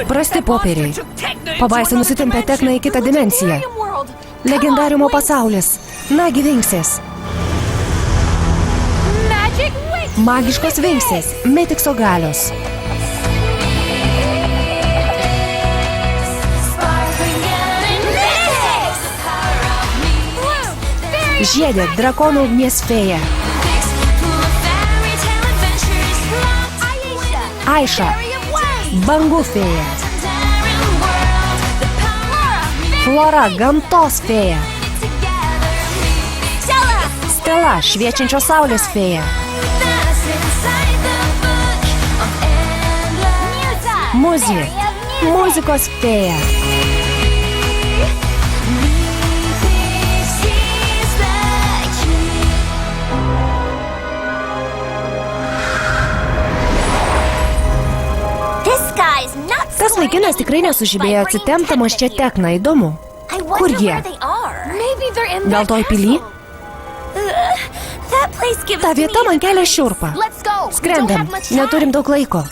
Prasti popieriai. Pabaisa nusitempė Tekną į kitą dimensiją. Legendariumo pasaulis. Nagi Vinksės. Magiškos Vinksės. Metikso galios. Žiedė, drakonų ugnies fėja. Aiša, bangų fėja. Flora, gamtos fėja. Stela, šviečiančios saulės fėja. Muzė, muzikos fėja. Tas vaikinas tikrai nesužibėjo atsitemptamas čia Tekną, įdomu. Kur jie? Gal toj pily? Ta vieta man kelia šiurpą. Skrendam, neturim daug laiko.